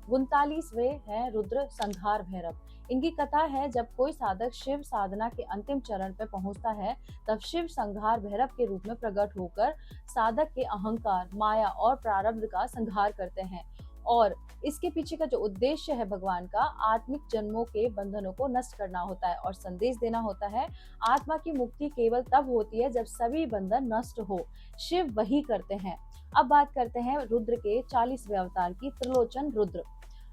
39वें है रुद्र संहार भैरव। इनकी कथा है, जब कोई साधक शिव साधना के अंतिम चरण पर पहुंचता है, तब शिव संहार भैरव के रूप में प्रकट होकर साधक के अहंकार, माया और प्रारब्ध का संहार करते हैं। और इसके पीछे का जो उद्देश्य है भगवान का, आत्मिक जन्मों के बंधनों को नष्ट करना होता है और संदेश देना होता है, आत्मा की मुक्ति केवल तब होती है जब सभी बंधन नष्ट हो। शिव वही करते हैं। अब बात करते हैं रुद्र के 40वें अवतार की, त्रिलोचन रुद्र।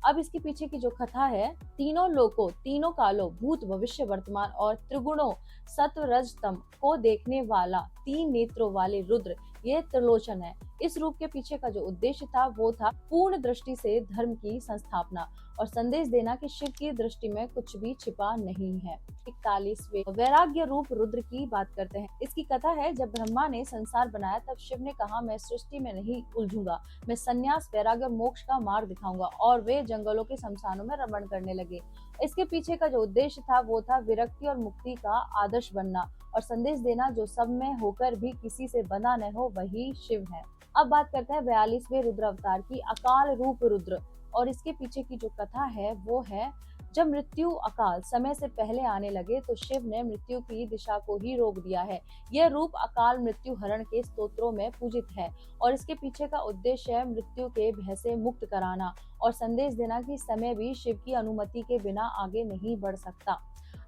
अब इसके पीछे की जो कथा है, तीनों लोकों, तीनों कालों, भूत भविष्य वर्तमान और त्रिगुणों सत्व रज तम को देखने वाला 3 नेत्रों वाले रुद्र, ये त्रिलोचन है। इस रूप के पीछे का जो उद्देश्य था वो था पूर्ण दृष्टि से धर्म की संस्थापना और संदेश देना कि शिव की दृष्टि में कुछ भी छिपा नहीं है। 41वें वैराग्य रूप रुद्र की बात करते हैं। इसकी कथा है, जब ब्रह्मा ने संसार बनाया तब शिव ने कहा, मैं सृष्टि में नहीं उलझूंगा, मैं संन्यास, वैराग्य और मोक्ष का मार्ग दिखाऊंगा। और वे जंगलों के शमशानों में रमण करने लगे। इसके पीछे का जो उद्देश्य था वो था विरक्ति और मुक्ति का आदर्श बनना और संदेश देना, जो सब में होकर भी किसी से बंधा न हो, वही शिव है। अब बात करते हैं 42वें रुद्र अवतार की, अकाल रूप रुद्र। और इसके पीछे की जो कथा है वो है, जब मृत्यु अकाल समय से पहले आने लगे तो शिव ने मृत्यु की दिशा को ही रोक दिया है। यह रूप अकाल मृत्यु हरण के स्तोत्रों में पूजित है और इसके पीछे का उद्देश्य है मृत्यु के भय से मुक्त कराना और संदेश देना कि समय भी शिव की अनुमति के बिना आगे नहीं बढ़ सकता।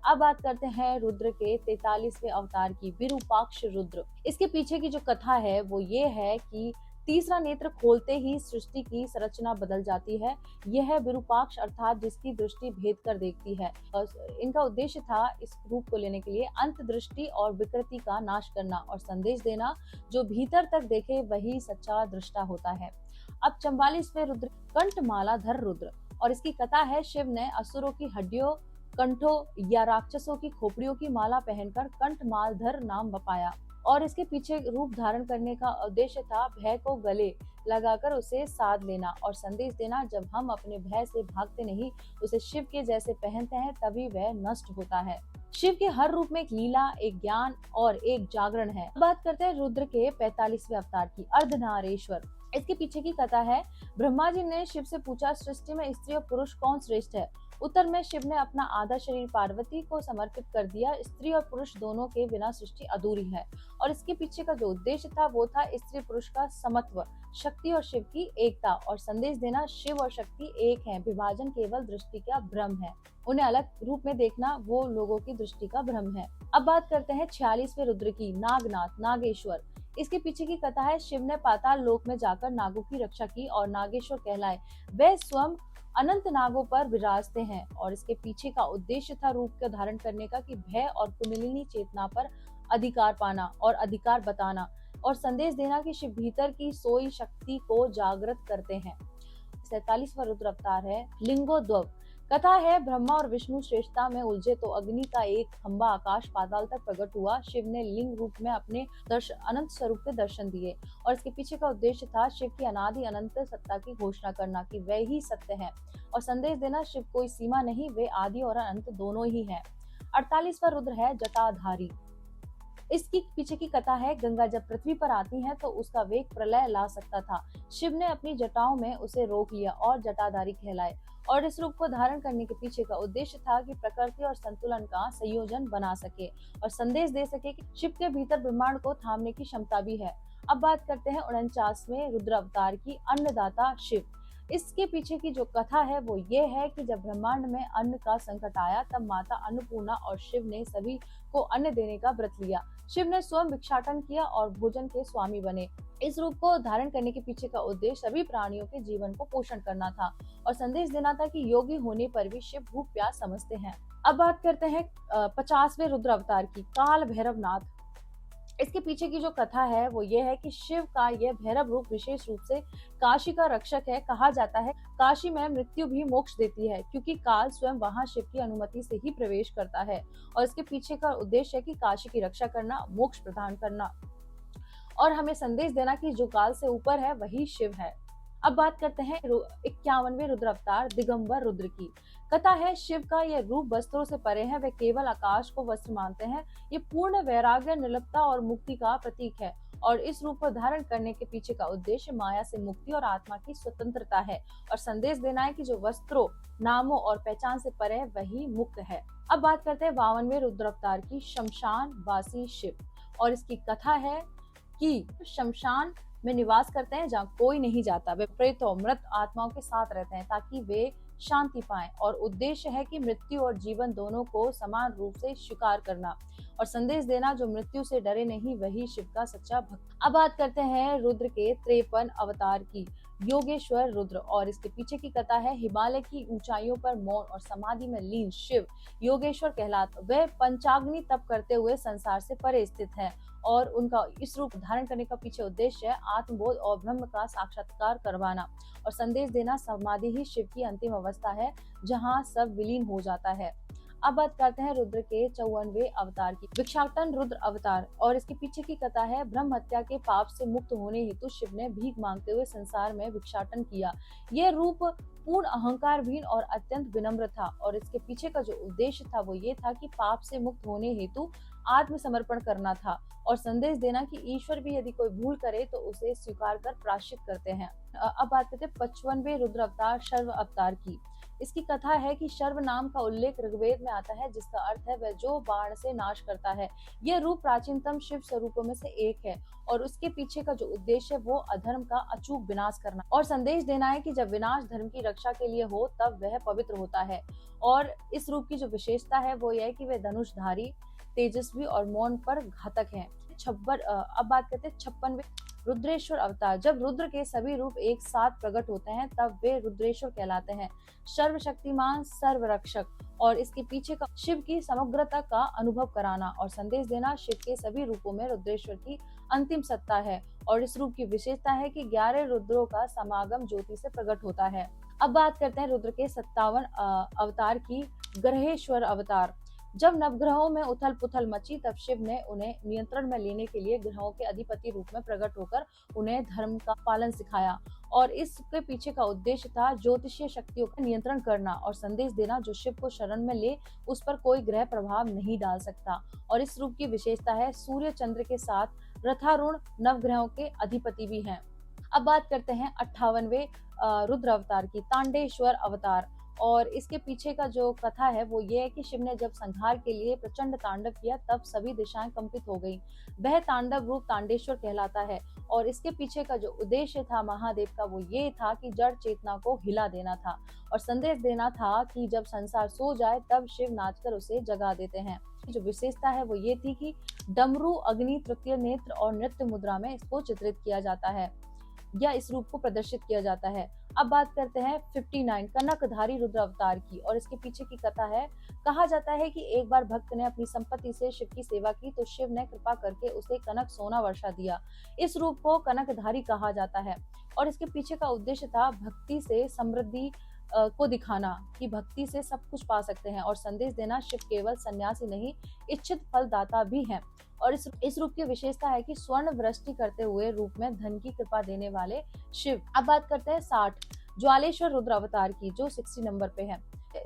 अब बात करते हैं रुद्र के 43वें अवतार की, विरूपाक्ष रुद्र। इसके पीछे की जो कथा है वो ये है कि तीसरा नेत्र खोलते ही सृष्टि की संरचना बदल जाती है। यह है विरूपाक्ष, अर्थात जिसकी दृष्टि भेद कर देखती है। और इनका उद्देश्य था इस रूप को लेने के लिए अंत दृष्टि और विकृति का नाश करना और संदेश देना, जो भीतर तक देखे वही सच्चा दृष्टा होता है। अब 44वें रुद्र, कंठमालाधर रुद्र। और इसकी कथा है, शिव ने असुरों की हड्डियों, कंठों या राक्षसों की खोपड़ियों की माला पहनकर कंठमालधर नाम बपाया और इसके पीछे रूप धारण करने का उद्देश्य था भय को गले लगाकर उसे साध लेना और संदेश देना, जब हम अपने भय से भागते नहीं, उसे शिव के जैसे पहनते हैं, तभी वह नष्ट होता है। शिव के हर रूप में एक लीला, एक ज्ञान और एक जागरण है। बात करते हैं रुद्र के 45वें अवतार की, अर्धनारीश्वर। इसके पीछे की कथा है, ब्रह्मा जी ने शिव से पूछा, सृष्टि में स्त्री और पुरुष कौन श्रेष्ठ है। उत्तर में शिव ने अपना आधा शरीर पार्वती को समर्पित कर दिया। स्त्री और पुरुष दोनों के बिना सृष्टि अधूरी है और इसके पीछे का जो उद्देश्य था वो था स्त्री पुरुष का समत्व, शक्ति और शिव की एकता और संदेश देना, शिव और शक्ति एक हैं, विभाजन केवल दृष्टि का भ्रम है, उन्हें अलग रूप में देखना वो लोगों की दृष्टि का भ्रम है। अब बात करते हैं 46वें रुद्र की, नागनाथ, नागेश्वर। इसके पीछे की कथा है, शिव ने पाताल लोक में जाकर नागों की रक्षा की और नागेश्वर कहलाए। वे स्वयं अनंत नागों पर विराजते हैं और इसके पीछे का उद्देश्य था रूप का धारण करने का कि भय और कुंडलिनी चेतना पर अधिकार पाना और अधिकार बताना और संदेश देना कि शिव भीतर की सोई शक्ति को जागृत करते हैं। 47वां रुद्र अवतार है, लिंगोद्भव। कथा है, ब्रह्मा और विष्णु श्रेष्ठता में उलझे तो अग्नि का एक खंभा आकाश पाताल तक प्रकट हुआ। शिव ने लिंग रूप में अपने अनंत स्वरूप के दर्शन दिए और इसके पीछे का उद्देश्य था शिव की अनादि अनंत सत्ता की घोषणा करना कि वह ही सत्य है और संदेश देना, शिव कोई सीमा नहीं, वे आदि और अनंत दोनों ही है। 48वां रुद्र है, जटाधारी। इसकी पीछे की कथा है, गंगा जब पृथ्वी पर आती है तो उसका वेग प्रलय ला सकता था। शिव ने अपनी जटाओं में उसे रोक लिया और जटाधारी कहलाए और इस रूप को धारण करने के पीछे का उद्देश्य था कि प्रकृति और संतुलन का संयोजन बना सके और संदेश दे सके कि शिव के भीतर ब्रह्मांड को थामने की क्षमता भी है। अब बात करते हैं 49वें रुद्र अवतार की, अन्नदाता शिव। इसके पीछे की जो कथा है वो ये है कि जब ब्रह्मांड में अन्न का संकट आया तब माता अन्नपूर्णा और शिव ने सभी को अन्न देने का व्रत लिया। शिव ने स्वयं भिक्षाटन किया और भोजन के स्वामी बने। इस रूप को धारण करने के पीछे का उद्देश्य सभी प्राणियों के जीवन को पोषण करना था और संदेश देना था कि योगी होने पर भी शिव भूख प्यास समझते हैं। अब बात करते हैं 50वें रुद्र अवतार की, काल भैरवनाथ। इसके पीछे की जो कथा है वो ये है कि शिव का यह भैरव रूप विशेष रूप से काशी का रक्षक है। कहा जाता है काशी में मृत्यु भी मोक्ष देती है क्योंकि काल स्वयं वहां शिव की अनुमति से ही प्रवेश करता है और इसके पीछे का उद्देश्य है कि काशी की रक्षा करना, मोक्ष प्रदान करना और हमें संदेश देना कि जो काल से ऊपर है वही शिव है। अब बात करते हैं 51वें रुद्र अवतार, दिगंबर रुद्र की। कथा है, शिव का यह रूप वस्त्रों से परे है, वे केवल आकाश को वस्त्र मानते हैं। ये पूर्ण वैराग्य, निर्लिप्तता और मुक्ति का प्रतीक है और इस रूप को धारण करने के पीछे का उद्देश्य माया से मुक्ति और आत्मा की स्वतंत्रता है और संदेश देना है कि जो वस्त्रों, नामों और पहचान से परे है वही मुक्त है। अब बात करते हैं 52वें रुद्र अवतार की, शमशान वासी शिव। और इसकी कथा है कि शमशान में निवास करते हैं जहाँ कोई नहीं जाता। वे प्रेतों, मृत आत्माओं के साथ रहते हैं ताकि वे शांति पाएं और उद्देश्य है कि मृत्यु और जीवन दोनों को समान रूप से स्वीकार करना और संदेश देना, जो मृत्यु से डरे नहीं वही शिव का सच्चा भक्त। अब बात करते हैं रुद्र के 53 अवतार की, योगेश्वर रुद्र। और इसके पीछे की कथा है, हिमालय की ऊंचाइयों पर मौन और समाधि में लीन शिव योगेश्वर कहलाते। वह पंचाग्नि तप करते हुए संसार से परे स्थित है और उनका इस रूप धारण करने का पीछे उद्देश्य है आत्मबोध और ब्रह्म का साक्षात्कार करवाना और संदेश देना। समाधि ही शिव की अंतिम अवस्था है जहाँ सब विलीन हो जाता है। अब बात करते हैं रुद्र के 54वें अवतार की, भिक्षाटन रुद्र अवतार। और इसके पीछे की कथा है, ब्रह्म हत्या के पाप से मुक्त होने हेतु शिव ने भीख मांगते हुए संसार में भिक्षाटन किया। यह रूप पूर्ण अहंकारहीन और अत्यंत विनम्र था और इसके पीछे का जो उद्देश्य था वो ये था कि पाप से मुक्त होने हेतु आत्मसमर्पण करना था और संदेश देना कि ईश्वर भी यदि कोई भूल करे तो उसे स्वीकार कर प्रायश्चित करते हैं। अब बात करते हैं 55वें रुद्र अवतार, शर्व अवतार की। इसकी कथा है कि शर्व नाम का उल्लेख ऋग्वेद में आता है जिसका अर्थ है वह जो बाण से नाश करता है। यह रूप प्राचीनतम शिव स्वरूपों में से एक है और उसके पीछे का जो उद्देश्य है वो अधर्म का अचूक विनाश करना और संदेश देना है कि जब विनाश धर्म की रक्षा के लिए हो तब वह पवित्र होता है। और इस रूप की जो विशेषता है वो यह है कि वह धनुषधारी, तेजस्वी और मौन पर घातक है। अब बात करते हैं 56वें रुद्रेश्वर अवतार। जब रुद्र के सभी रूप एक साथ प्रकट होते हैं तब वे रुद्रेश्वर कहलाते हैं, सर्वशक्तिमान, सर्वरक्षक। और इसके पीछे का शिव की समग्रता का अनुभव कराना और संदेश देना। शिव के सभी रूपों में रुद्रेश्वर की अंतिम सत्ता है और इस रूप की विशेषता है कि 11 रुद्रों का समागम ज्योति से प्रकट होता है। अब बात करते हैं रुद्र के 57 अवतार की, ग्रहेश्वर अवतार। जब नवग्रहों में उथल पुथल मची तब शिव ने उन्हें नियंत्रण में लेने के लिए ग्रहों के अधिपति रूप में प्रकट होकर उन्हें धर्म का पालन सिखाया और इसके पीछे का उद्देश्य था ज्योतिषीय शक्तियों का नियंत्रण करना और संदेश देना, जो शिव को शरण में ले उस पर कोई ग्रह प्रभाव नहीं डाल सकता। और इस रूप की विशेषता है सूर्य चंद्र के साथ रथारूढ़ नवग्रहों के अधिपति भी हैं। अब बात करते हैं 58वें रुद्र अवतार की, तांडेश्वर अवतार। और इसके पीछे का जो कथा है वो ये है कि शिव ने जब संहार के लिए प्रचंड तांडव किया तब सभी दिशाएं कंपित हो गईं। वह तांडव रूप तांडेश्वर कहलाता है और इसके पीछे का जो उद्देश्य था महादेव का वो ये था कि जड़ चेतना को हिला देना था और संदेश देना था कि जब संसार सो जाए तब शिव नाचकर उसे जगा देते हैं। जो विशेषता है वो ये थी कि डमरू, अग्नि, तृतीय नेत्र और नृत्य मुद्रा में इसको चित्रित किया जाता है या इस रूप को प्रदर्शित किया जाता है। अब बात करते हैं 59 कनकधारी रुद्र अवतार की और इसके पीछे की कथा है। कहा जाता है कि एक बार भक्त ने अपनी संपत्ति से शिव की सेवा की तो शिव ने कृपा करके उसे कनक सोना वर्षा दिया। इस रूप को कनकधारी कहा जाता है और इसके पीछे का उद्देश्य था भक्ति से समृद्धि को दिखाना कि भक्ति से सब कुछ पा सकते हैं और संदेश देना शिव केवल सन्यासी नहीं, इच्छित फलदाता भी हैं। और इस रूप की विशेषता है कि स्वर्ण वृष्टि करते हुए रूप में धन की कृपा देने वाले शिव। अब बात करते हैं 60 ज्वालेश्वर रुद्र अवतार की, जो 60 नंबर पे है।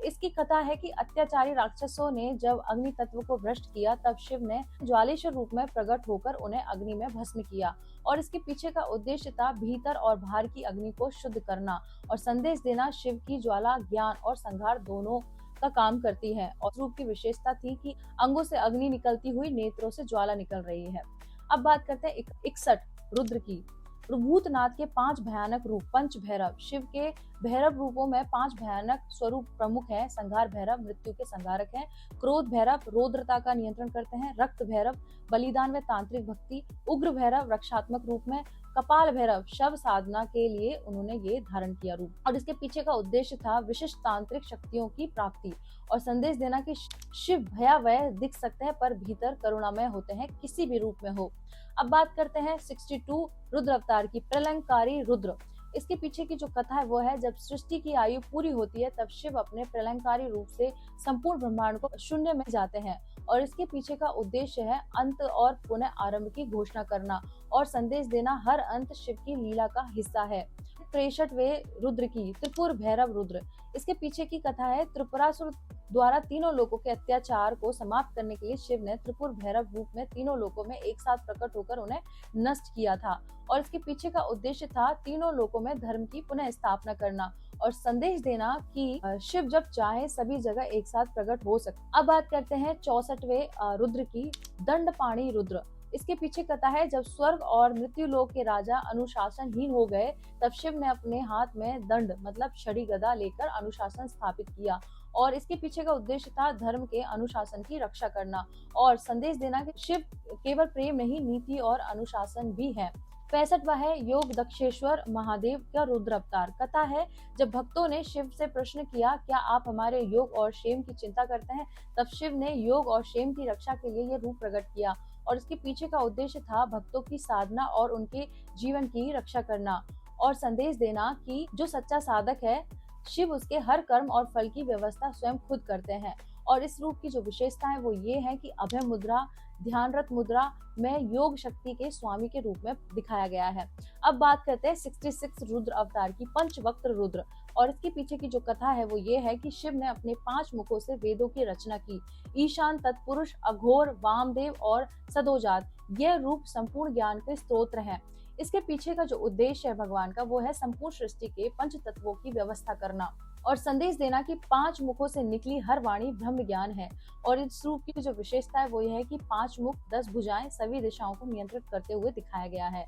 इसकी कथा है कि अत्याचारी राक्षसों ने जब अग्नि तत्व को भ्रष्ट किया तब शिव ने ज्वालेश्वर रूप में प्रकट होकर उन्हें अग्नि में भस्म किया और इसके पीछे का उद्देश्य था भीतर और बाहर की अग्नि को शुद्ध करना और संदेश देना। शिव की ज्वाला ज्ञान और संहार दोनों का काम करती है और रूप की विशेषता थी कि अंगों से अग्नि निकलती हुई नेत्रों से ज्वाला निकल रही है। अब बात करते हैं 61 रुद्र की। भूतनाथ के 5 भयानक रूप, पंच भैरव। शिव के भैरव रूपों में 5 भयानक स्वरूप प्रमुख हैं। संहार भैरव मृत्यु के संहारक हैं, क्रोध भैरव रौद्रता का नियंत्रण करते हैं, रक्त भैरव बलिदान में तांत्रिक भक्ति, उग्र भैरव रक्षात्मक रूप में, कपाल भैरव शव साधना के लिए उन्होंने ये धारण किया रूप और इसके पीछे का उद्देश्य था विशिष्ट तांत्रिक शक्तियों की प्राप्ति और संदेश देना कि शिव भयावह दिख सकते हैं पर भीतर करुणामय होते हैं, किसी भी रूप में हो। अब बात करते हैं 62 रुद्र अवतार की, प्रलंकारी रुद्र। इसके पीछे की जो कथा है वो है जब सृष्टि की आयु पूरी होती है तब शिव अपने प्रलंकारी रूप से संपूर्ण ब्रह्मांड को शून्य में जाते हैं और इसके पीछे का उद्देश्य है अंत और पुनः आरंभ की घोषणा करना और संदेश देना। हर अंत शिव की लीला का हिस्सा है। 63वें रुद्र की, त्रिपुर भैरव रुद्र। इसके पीछे की कथा है त्रिपुरासुर द्वारा तीनों लोगों के अत्याचार को समाप्त करने के लिए शिव ने त्रिपुर भैरव रूप में तीनों लोकों में एक साथ प्रकट होकर उन्हें नष्ट किया था। और इसके पीछे का उद्देश्य था तीनों लोकों में धर्म की पुनः स्थापना करना और संदेश देना कि शिव जब चाहे सभी जगह एक साथ प्रकट हो सकते। अब बात करते हैं 64वें रुद्र की, दंडपाणि रुद्र। इसके पीछे कथा है, जब स्वर्ग और मृत्यु लोक के राजा अनुशासनहीन हो गए, तब शिव ने अपने हाथ में दंड मतलब छड़ी गदा लेकर अनुशासन स्थापित किया। और इसके पीछे का उद्देश्य था धर्म के अनुशासन की रक्षा करना और संदेश देना कि शिव केवल प्रेम नहीं, नीति और अनुशासन भी है। 65वां है योग दक्षेश्वर महादेव का रुद्र अवतार। कथा है, जब भक्तों ने शिव से प्रश्न किया, क्या आप हमारे योग और क्षेम की चिंता करते हैं, तब शिव ने योग और क्षेम की रक्षा के लिए यह रूप प्रकट किया। और इसके पीछे का उद्देश्य था भक्तों की साधना और उनके जीवन की रक्षा करना और संदेश देना कि जो सच्चा साधक है, शिव उसके हर कर्म और फल की व्यवस्था स्वयं खुद करते हैं। और इस रूप की जो विशेषता है वो ये है कि अभय मुद्रा, ध्यानरत मुद्रा में योग शक्ति के स्वामी के रूप में दिखाया गया है। अब बात करते हैं 66 रुद्र अवतार की, पंचवक्त्र रुद्र। और इसके पीछे की जो कथा है वो ये है कि शिव ने अपने 5 मुखों से वेदों की रचना की। ईशान, तत्पुरुष, अघोर, वामदेव और सदोजात, यह रूप संपूर्ण ज्ञान के स्त्रोत्र हैं। इसके पीछे का जो उद्देश्य है भगवान का वो है संपूर्ण सृष्टि के पंच तत्वों की व्यवस्था करना और संदेश देना कि 5 मुखों से निकली हर वाणी ब्रह्म ज्ञान है। और इस रूप की जो विशेषता है वो यह है कि 5 मुख 10 भुजाएं सभी दिशाओं को नियंत्रित करते हुए दिखाया गया है।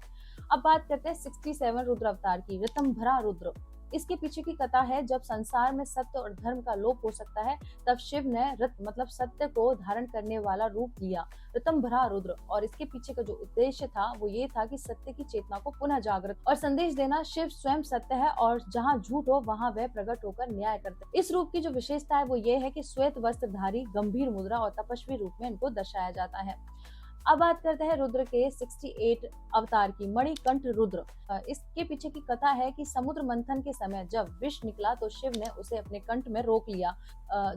अब बात करते हैं 67 रुद्र अवतार की, ऋतंभरा रुद्र। इसके पीछे की कथा है, जब संसार में सत्य और धर्म का लोप हो सकता है, तब शिव ने रत मतलब सत्य को धारण करने वाला रूप लिया, ऋतंभरा रुद्र। और इसके पीछे का जो उद्देश्य था वो ये था कि सत्य की चेतना को पुनः जागृत और संदेश देना, शिव स्वयं सत्य है और जहाँ झूठ हो वहाँ वह प्रकट होकर न्याय करते हैं। इस रूप की जो विशेषता है वो ये है कि श्वेत वस्त्रधारी, गंभीर मुद्रा और तपस्वी रूप में इनको दर्शाया जाता है। अब बात करते हैं रुद्र के 68 अवतार की, मणिकंठ रुद्र। इसके पीछे की कथा है कि समुद्र मंथन के समय जब विष निकला तो शिव ने उसे अपने कंठ में रोक लिया।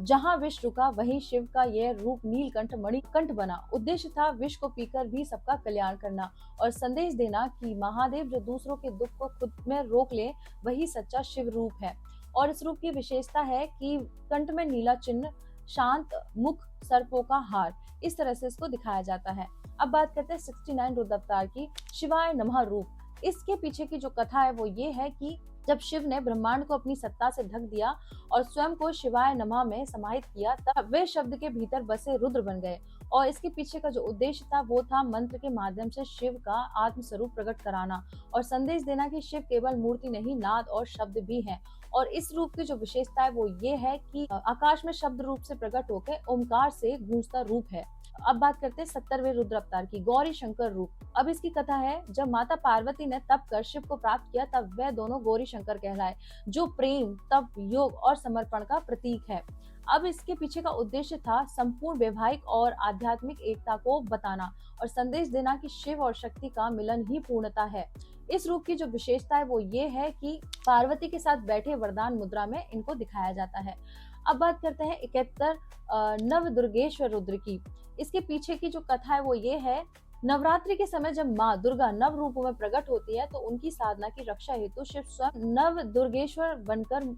जहां विष रुका वहीं शिव का यह रूप नीलकंठ मणिकंठ बना। उद्देश्य था विष को पीकर भी सबका कल्याण करना और संदेश देना कि महादेव जो दूसरों के दुख को खुद में रोक ले वही सच्चा शिव रूप है। और इस रूप की विशेषता है कि कंठ में नीला चिन्ह, शांत मुख, सर्पों का हार, इस तरह से इसको दिखाया जाता है। अब बात करते हैं 69 रुद्र अवतार की, शिवाय नमः रूप। इसके पीछे की जो कथा है वो ये है कि जब शिव ने ब्रह्मांड को अपनी सत्ता से ढक दिया और स्वयं को शिवाय नमः में समाहित किया, तब वे शब्द के भीतर बसे रुद्र बन गए। और इसके पीछे का जो उद्देश्य था वो था मंत्र के माध्यम से शिव का आत्म स्वरूप प्रकट कराना और संदेश देना कि शिव केवल मूर्ति नहीं, नाद और शब्द भी है। और इस रूप की जो विशेषता है वो ये है कि आकाश में शब्द रूप से प्रकट होकर ओमकार से गूंजता रूप है। अब बात करते हैं 70वें रुद्र अवतार की, गौरी शंकर रूप। अब इसकी कथा है, जब माता पार्वती ने तप कर शिव को प्राप्त किया तब वह दोनों गौरी शंकर कहलाए, जो प्रेम, तप, योग और समर्पण का प्रतीक है। अब इसके पीछे का उद्देश्य था संपूर्ण वैवाहिक और आध्यात्मिक एकता को बताना और संदेश देना कि शिव और शक्ति का मिलन ही पूर्णता है। इस रूप की जो विशेषता है वो ये है कि पार्वती के साथ बैठे वरदान मुद्रा में इनको दिखाया जाता है। अब बात करते हैं 71 नव दुर्गेश्वर रुद्र की। इसके पीछे की जो कथा है वो ये है, नवरात्रि के समय जब माँ दुर्गा नव रूपों में प्रकट होती है तो उनकी साधना की रक्षा हेतु शिव स्वयं नव दुर्गेश्वर बनकर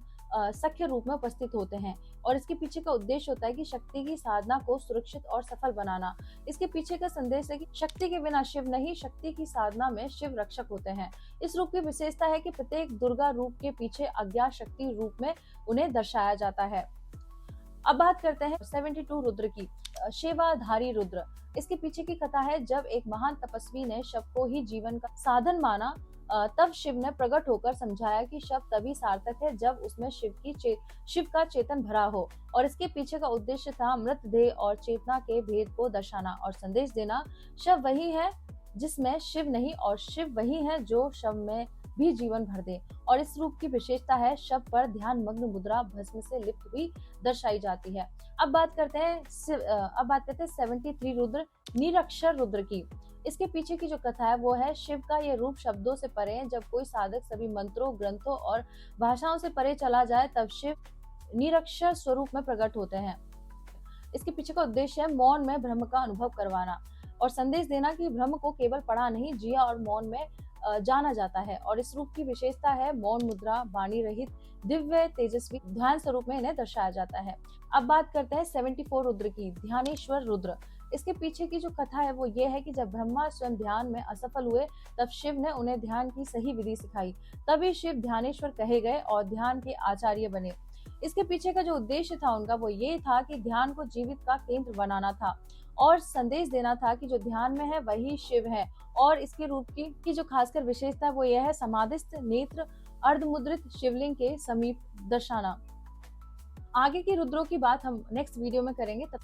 सख्य रूप में उपस्थित होते हैं। और इसके पीछे का उद्देश्य होता है कि शक्ति की साधना को सुरक्षित और सफल बनाना। इसके पीछे का संदेश है कि शक्ति के बिना शिव नहीं, शक्ति की साधना में शिव रक्षक होते हैं। इस रूप की विशेषता है कि प्रत्येक दुर्गा रूप के पीछे अज्ञात शक्ति रूप में उन्हें दर्शाया जाता है। अब बात करते हैं 72 रुद्र की, शेवाधारी रुद्र। इसके पीछे की कथा है, जब एक महान तपस्वी ने शव को ही जीवन का साधन माना, तब शिव ने प्रकट होकर समझाया कि शव तभी सार्थक है जब उसमें शिव का चेतन भरा हो। और इसके पीछे का उद्देश्य था मृत देह और चेतना के भेद को दर्शाना और संदेश देना, शव वही है जिसमें शिव नहीं और शिव वही है जो शव में भी जीवन भर दे। और इस रूप की विशेषता है, शव पर ध्यान मग्न मुद्रा भस्म से लिप्त हुई दर्शाई जाती है। अब बात करते हैं 73 रुद्र, निरक्षर रुद्र की। इसके पीछे की जो कथा है वो है, शिव का ये रूप शब्दों से परे है। जब कोई साधक सभी मंत्रों, ग्रंथों और भाषाओं से परे चला जाए तब शिव निरक्षर स्वरूप में प्रकट होते हैं। इसके पीछे का उद्देश्य है मौन में ब्रह्म का अनुभव करवाना और संदेश देना कि ब्रह्म को केवल पढ़ा नहीं, जिया और मौन में जाना जाता है। और इस रूप की विशेषता है मौन मुद्रा, वाणी रहित, दिव्य तेजस्वी ध्यान स्वरूप में इन्हें दर्शाया जाता है। अब बात करते हैं 74 रुद्र की, ध्यानेश्वर रुद्र। इसके पीछे की जो कथा है वो ये है कि जब ब्रह्मा स्वयं ध्यान में असफल हुए, तब शिव ने उन्हें ध्यान की सही विधि सिखाई। तभी शिव ध्यानेश्वर कहे गए और ध्यान के आचार्य बने। इसके पीछे का जो उद्देश्य था उनका वो ये था कि ध्यान को जीवित का केंद्र बनाना था और संदेश देना था कि जो ध्यान में है वही शिव है। और इसके रूप की जो खासकर विशेषता है वो यह है समाधिस्थ नेत्र अर्धमुद्रित शिवलिंग के समीप दर्शाना। आगे की रुद्रों की बात हम नेक्स्ट वीडियो में करेंगे। तब